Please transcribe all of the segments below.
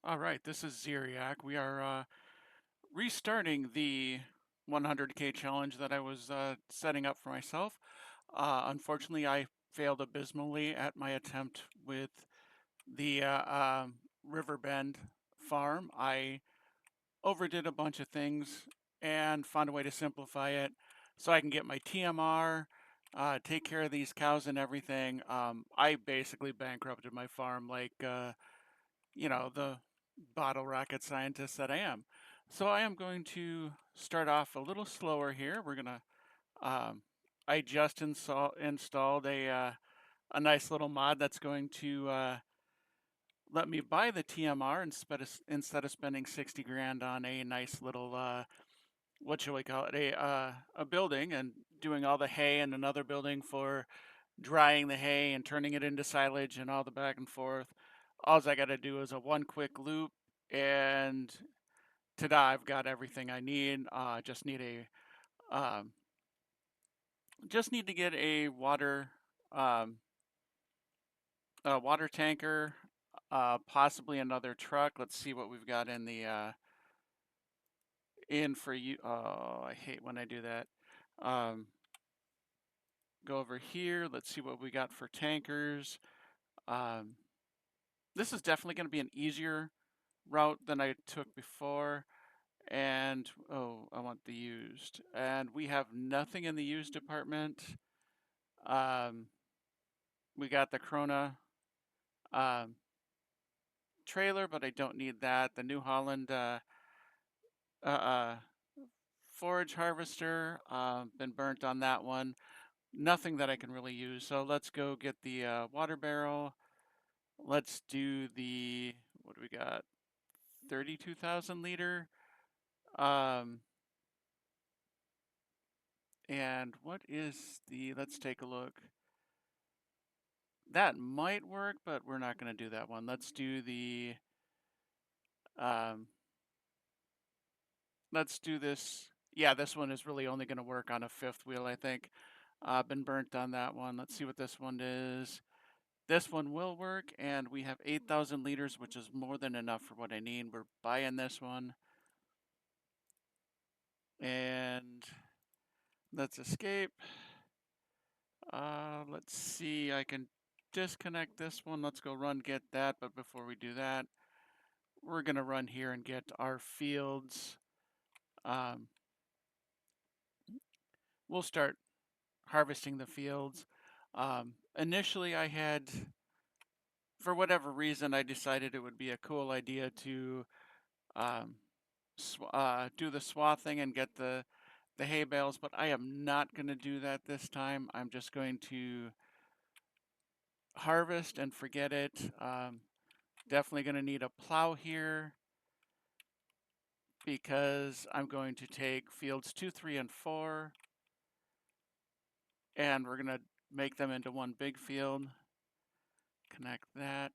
All right, this is Zeriak. We are restarting the 100K challenge that I was setting up for myself. Unfortunately, I failed abysmally at my attempt with the Riverbend farm. I overdid a bunch of things and found a way to simplify it so I can get my TMR, take care of these cows and everything. I basically bankrupted my farm like the bottle rocket scientist that I am. So I am going to start off a little slower here. Um, I just installed a nice little mod that's going to let me buy the TMR instead of spending 60 grand on a nice little, what shall we call it, a building and doing all the hay and another building for drying the hay and turning it into silage and all the back and forth. All I got to do is a one quick loop, and ta-da! I've got everything I need. Um, just need to get um, a water tanker, possibly another truck. Let's see what we've got in the in for you. Oh, I hate when I do that. Um, go over here. Let's see what we got for tankers. Um, this is definitely going to be an easier route than I took before. And oh, I want the used. And we have nothing in the used department. Um, we got the Krona um, trailer, but I don't need that. The New Holland uh, uh, forage harvester, been burnt on that one. Nothing that I can really use. So let's go get the water barrel. Let's do what do we got? 32,000 liter. Um, and what is let's take a look. That might work, but we're not going to do that one. Um, let's do this. Yeah, this one is really only going to work on a fifth wheel, I think. Been burnt on that one. Let's see what this one is. This one will work, and we have 8,000 liters, which is more than enough for what I need. We're buying this one. And let's escape. Let's see, I can disconnect this one. Let's go run get that, but before we do that, we're gonna run here and get our fields. Um, we'll start harvesting the fields. Initially for whatever reason, I decided it would be a cool idea to um, do the swathing and get the hay bales, but I am not going to do that this time. I'm just going to harvest and forget it. Definitely going to need a plow here because I'm going to take fields 2, 3, and 4, and we're going to make them into one big field. Connect that.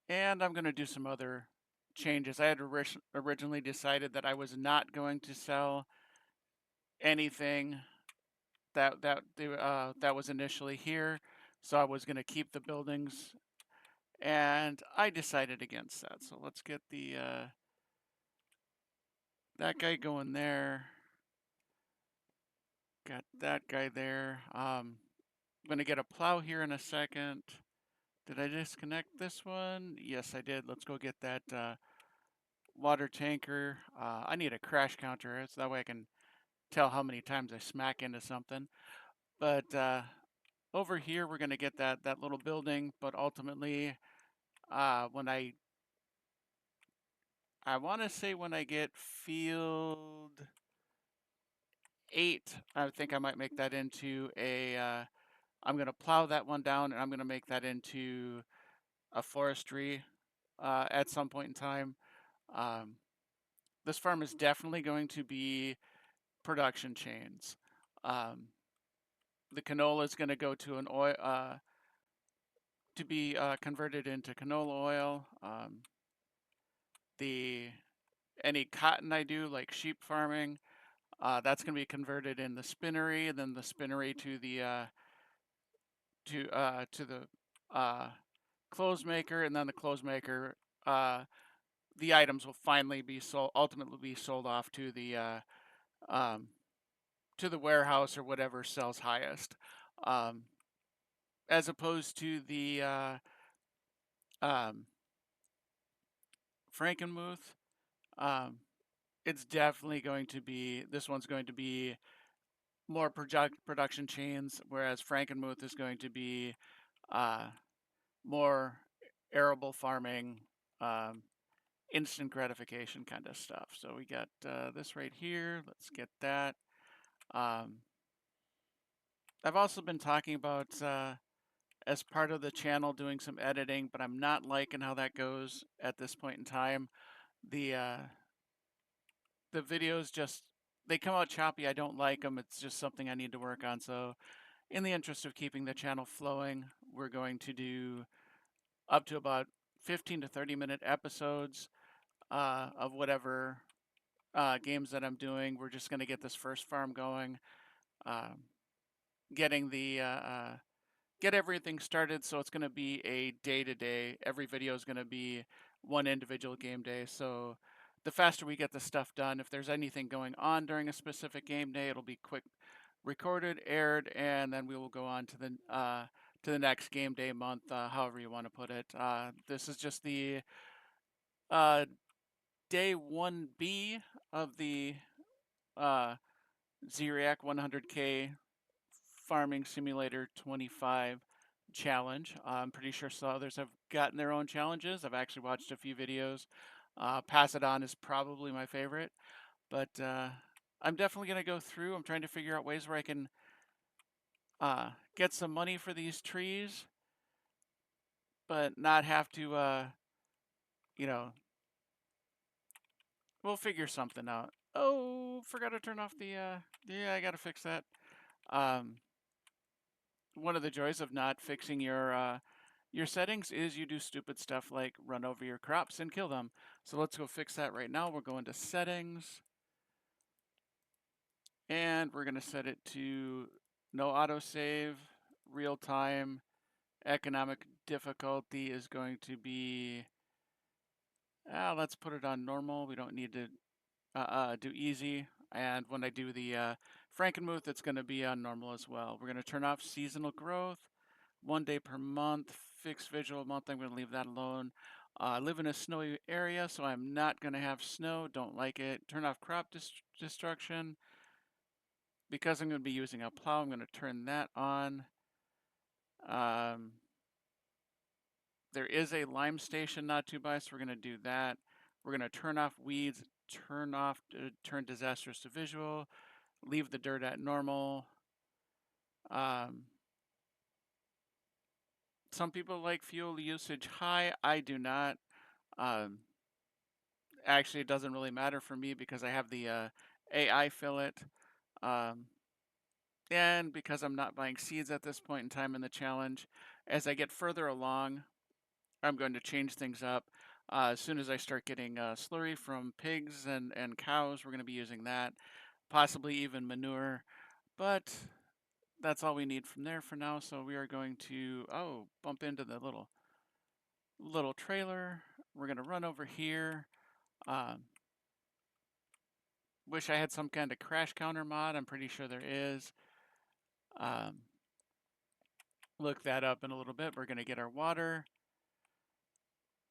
And I'm going to do some other changes. I had originally decided that I was not going to sell anything that was initially here, so I was going to keep the buildings, and I decided against that. So let's get that guy going there. Got that guy there. I'm going to get a plow here in a second. Did I disconnect this one? Yes, I did. Let's go get that water tanker. I need a crash counter, so that way I can tell how many times I smack into something. But over here, we're going to get that little building, but ultimately, when I want to say when I get field 8, I think I might make that into I'm going to plow that one down, and I'm going to make that into a forestry at some point in time. Um, this farm is definitely going to be production chains. Um, the canola is going to go to an oil to be converted into canola oil. The any cotton I do, like sheep farming, that's going to be converted in the spinnery, and then the spinnery to the uh, clothes maker, and then the clothes maker, the items will finally be sold, ultimately be sold off um, to the warehouse or whatever sells highest, um, as opposed to the um, Frankenmuth. Um, it's definitely going to be, this one's going to be more production chains, whereas Frankenmuth is going to be uh, more arable farming, um, instant gratification kind of stuff. So we got this right here. Let's get that. Um, I've also been talking about as part of the channel doing some editing, but I'm not liking how that goes at this point in time. The uh, the videos just, they come out choppy. I don't like them. It's just something I need to work on. So in the interest of keeping the channel flowing, we're going to do up to about 15 to 30-minute episodes of whatever games that I'm doing. We're just going to get this first farm going, um, getting the get everything started. So it's going to be a day-to-day. Every video is going to be one individual game day. So the faster we get the stuff done, if there's anything going on during a specific game day, it'll be quick recorded, aired, and then we will go on to the next game day month, however you want to put it. This is just the uh, day 1B of the uh, Zeriac 100K Farming Simulator 25 challenge. I'm pretty sure some others have gotten their own challenges. I've actually watched a few videos. Pass It On is probably my favorite, but I'm definitely going to go through. I'm trying to figure out ways where I can get some money for these trees, but not have to, you know, we'll figure something out. Oh, forgot to turn off the, yeah, I gotta fix that. Um, one of the joys of not fixing your settings is you do stupid stuff like run over your crops and kill them. So let's go fix that right now. We're going to settings, and we're gonna set it to no autosave, real time, economic difficulty is going to be, let's put it on normal. We don't need to do easy. And when I do the Frankenmuth, it's going to be on normal as well. We're going to turn off seasonal growth, 1 day per month, fixed visual month. I'm going to leave that alone. I live in a snowy area, so I'm not going to have snow. Don't like it. Turn off crop destruction. Because I'm going to be using a plow, I'm going to turn that on. Um, there is a lime station not to buy, so we're going to do that. We're going to turn off weeds, turn disastrous to visual, leave the dirt at normal. Some people like fuel usage high. I do not. Um, Actually, it doesn't really matter for me because I have the AI fill it. Um, and because I'm not buying seeds at this point in time in the challenge, as I get further along, I'm going to change things up. As soon as I start getting slurry from pigs and cows, we're going to be using that. Possibly even manure. But that's all we need from there for now. So we are going to, bump into the little trailer. We're going to run over here. Um, Wish I had some kind of crash counter mod. I'm pretty sure there is. Look that up in a little bit. We're going to get our water.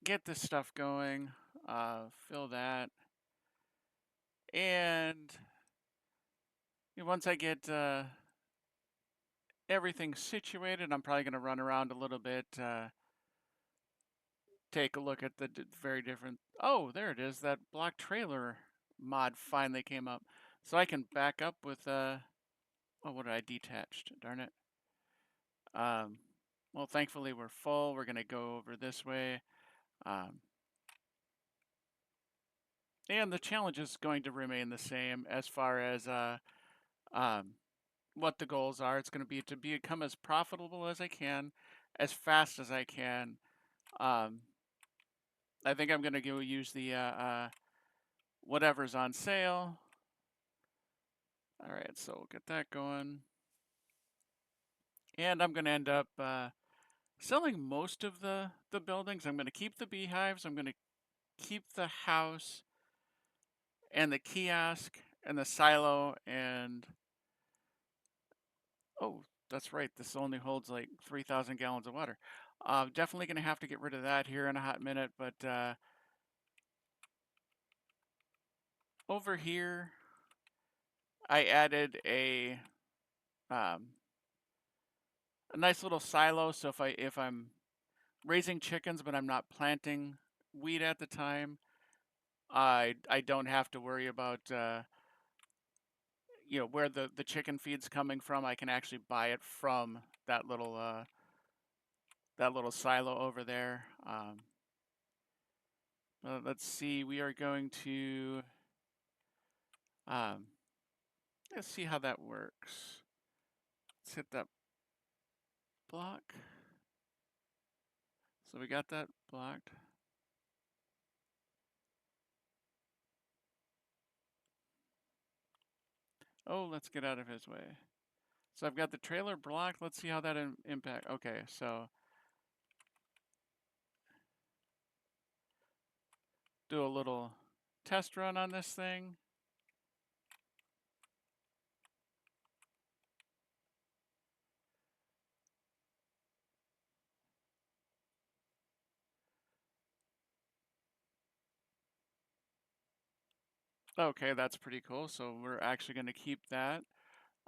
Get this stuff going. Fill that. And once I get everything situated, I'm probably going to run around a little bit. Take a look at the very different. Oh, there it is. That block trailer mod finally came up. So I can back up with, oh, what did I detached? Darn it. Well, thankfully we're full. We're going to go over this way. And the challenge is going to remain the same as far as what the goals are. It's going to be to become as profitable as I can, as fast as I can. I think I'm going to go use the whatever's on sale. All right, so we'll get that going. And I'm going to end up selling most of the buildings. I'm going to keep the beehives. I'm going to keep the house and the kiosk and the silo and oh, that's right. This only holds like 3,000 gallons of water. Definitely going to have to get rid of that here in a hot minute, but over here I added um, a nice little silo. So if I'm raising chickens but I'm not planting wheat at the time, I don't have to worry about where the chicken feed's coming from. I can actually buy it from that little silo over there. Let's see. We are going to um, let's see how that works. Let's hit that block. So we got that blocked. Oh, let's get out of his way. So I've got the trailer blocked. Let's see how that impact. Okay, so do a little test run on this thing. Okay, that's pretty cool. So we're actually going to keep that.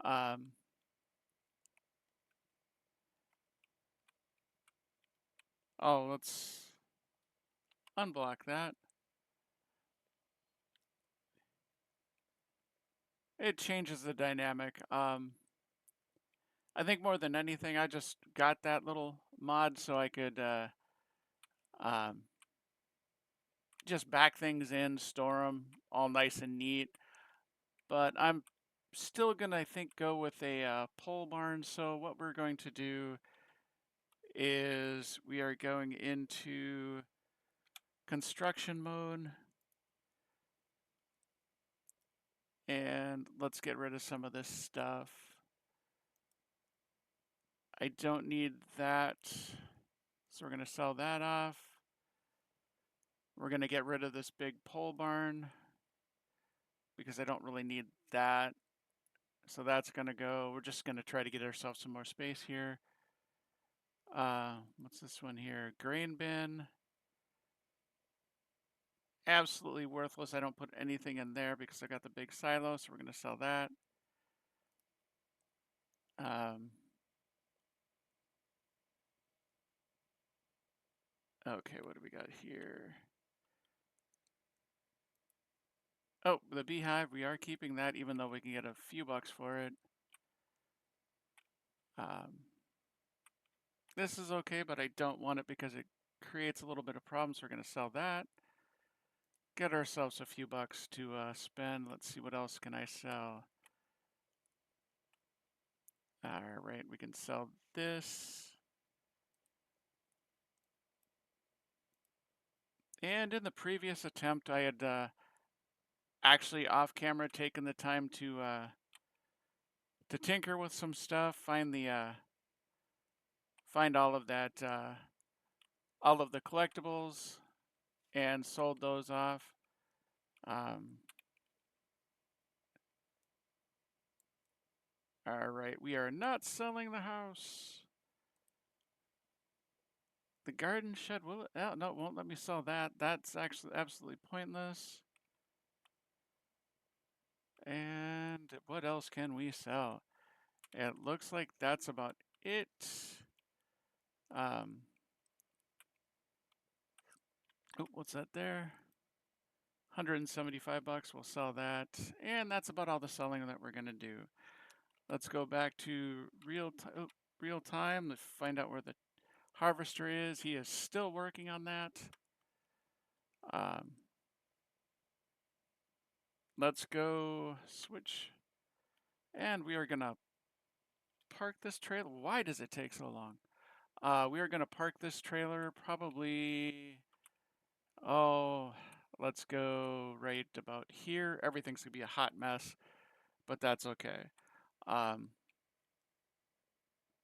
Um, oh, let's unblock that. It changes the dynamic. I think more than anything, I just got that little mod so I could um, just back things in, store them all nice and neat. But I'm still gonna, I think, go with a pole barn. So what we're going to do is we are going into construction mode. And let's get rid of some of this stuff. I don't need that. So we're going to sell that off. We're going to get rid of this big pole barn because I don't really need that. So that's going to go. We're just going to try to get ourselves some more space here. What's this one here? Grain bin. Absolutely worthless. I don't put anything in there because I got the big silo. So we're going to sell that. Okay, what do we got here? Oh, the beehive, we are keeping that even though we can get a few bucks for it. This is okay, but I don't want it because it creates a little bit of problems. So we're going to sell that. Get ourselves a few bucks to spend. Let's see, what else can I sell? All right, we can sell this. And in the previous attempt, I had actually off camera taken the time to tinker with some stuff, find all of that, all of the collectibles, and sold those off. All right, we are not selling the house. The garden shed will it? Oh, no, it won't let me sell that. That's actually absolutely pointless. And what else can we sell? It looks like that's about it. Oh, what's that there? 175 bucks. We'll sell that. And that's about all the selling that we're gonna do. Let's go back to real time to find out where the harvester is. He is still working on that. Let's go switch. And we are gonna park this trailer. Why does it take so long? We are gonna park this trailer probably, oh, let's go right about here. Everything's gonna be a hot mess, but that's okay. Um,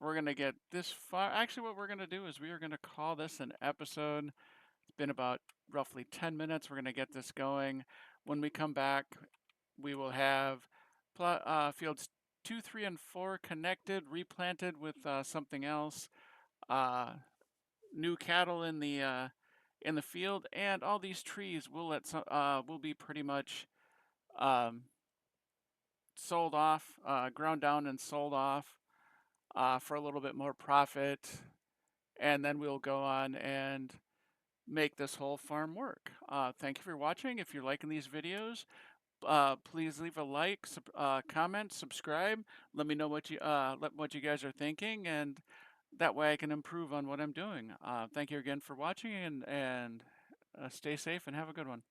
we're gonna get this far. Actually, what we're gonna do is we are gonna call this an episode. It's been about roughly 10 minutes. We're gonna get this going. When we come back, we will have fields 2, 3, and 4 connected, replanted with something else. Uh, New cattle in the field, and all these trees will be pretty much um, sold off, ground down and sold off for a little bit more profit, and then we'll go on and make this whole farm work. Thank you for watching. If you're liking these videos, please leave a like, comment, subscribe. Let me know what you guys are thinking, and that way I can improve on what I'm doing. Thank you again for watching, and stay safe and have a good one.